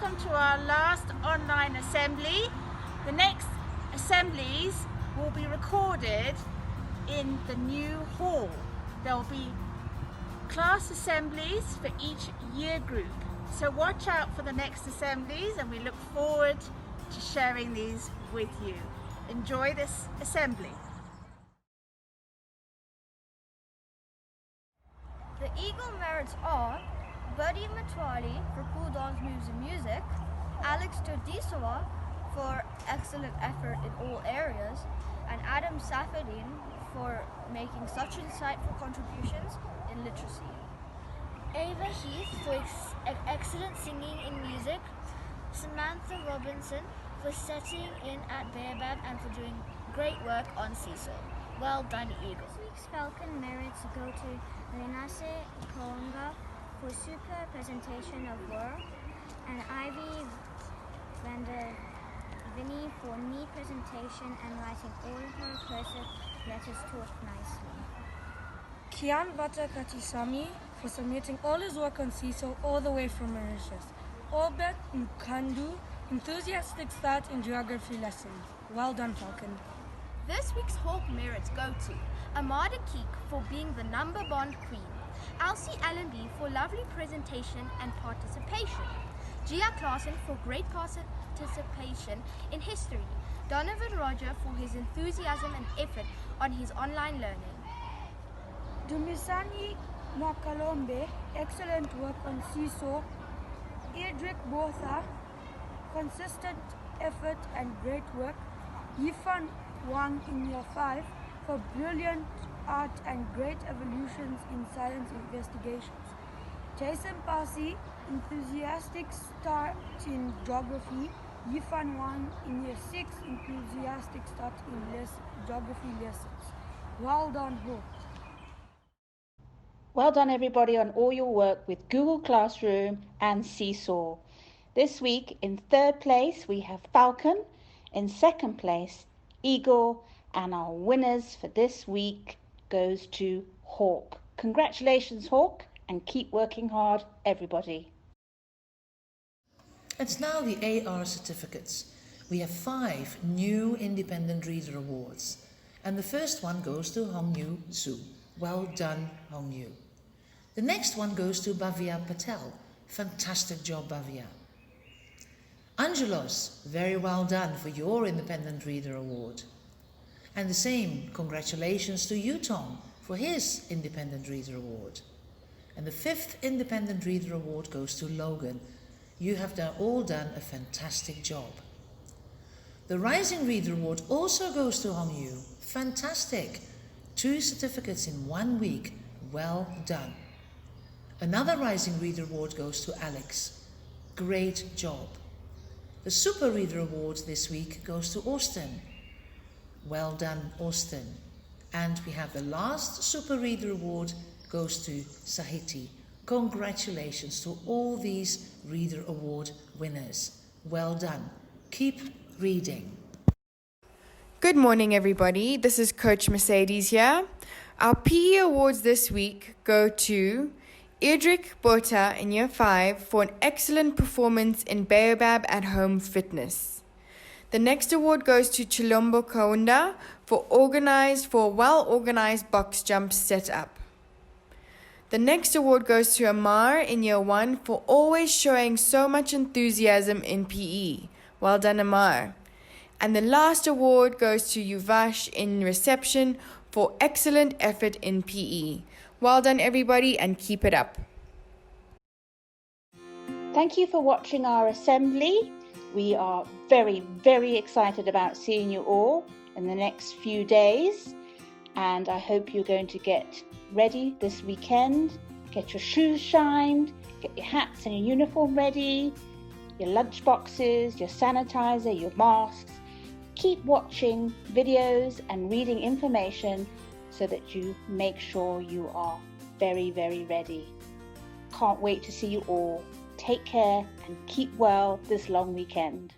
welcome to our last online assembly. The next assemblies will be recorded in the new hall. There will be class assemblies for each year group. So watch out for the next assemblies, and we look forward to sharing these with you. Enjoy this assembly. The Eagle merits are Buddy Matwali for cool dance moves and music, Alex Todisawa for excellent effort in all areas, and Adam Safadin for making such insightful contributions in literacy. Ava Heath for excellent singing in music, Samantha Robinson for setting in at Baobab and for doing great work on Seesaw. Well done, Eagle. This week's Falcon merits go to Renase Kaonga for super presentation of work, and Ivy Vander Vinny for neat presentation and writing all her cursive letters taught nicely. Kian Bata Katisami for submitting all his work on Seesaw all the way from Mauritius. Albert Mkandu, enthusiastic start in geography lessons. Well done, Falcon. This week's Hawk merits go to Amada Keek for being the number bond queen, Elsie Allenby for lovely presentation and participation, Gia Claassen for great participation in history, Donovan Roger for his enthusiasm and effort on his online learning. Dumisani Mwakalombe, excellent work on Seesaw. Edric Botha, consistent effort and great work. Yifan Wang in year 5 for brilliant art and great evolutions in science investigations. Jason Pasi, enthusiastic start in geography. Yifan Wang in year 6, enthusiastic start in geography lessons. Well done, Hope. Well done everybody on all your work with Google Classroom and Seesaw. This week in 3rd place we have Falcon, in 2nd place Eagle, and our winners for this week goes to Hawk. Congratulations Hawk, and keep working hard everybody. It's now the AR certificates. We have 5 new Independent Reader Awards, and the first one goes to Hongyu Su. Well done, Hongyu. The next one goes to Bhavya Patel. Fantastic job, Bhavya. Angelos, very well done for your Independent Reader Award. And the same congratulations to Yutong for his Independent Reader Award. And the 5th Independent Reader Award goes to Logan. You have all done a fantastic job. The Rising Reader Award also goes to Hongyu. Fantastic. 2 certificates in 1 week. Well done. Another Rising Reader Award goes to Alex. Great job. The Super Reader Award this week goes to Austin. Well done, Austin. And we have the last Super Reader Award goes to Sahiti. Congratulations to all these Reader Award winners. Well done. Keep reading. Good morning, everybody. This is Coach Mercedes here. Our PE awards this week go to Edric Botha in Year 5 for an excellent performance in Baobab at Home Fitness. The next award goes to Chilombo Kaunda for a well-organized box jump setup. The next award goes to Amar in Year 1 for always showing so much enthusiasm in PE. Well done, Amar. And the last award goes to Yuvash in reception for excellent effort in PE. Well done, everybody, and keep it up. Thank you for watching our assembly. We are very, very excited about seeing you all in the next few days. And I hope you're going to get ready this weekend. Get your shoes shined, get your hats and your uniform ready, your lunch boxes, your sanitizer, your masks. Keep watching videos and reading information so that you make sure you are very, very ready. Can't wait to see you all. Take care and keep well this long weekend.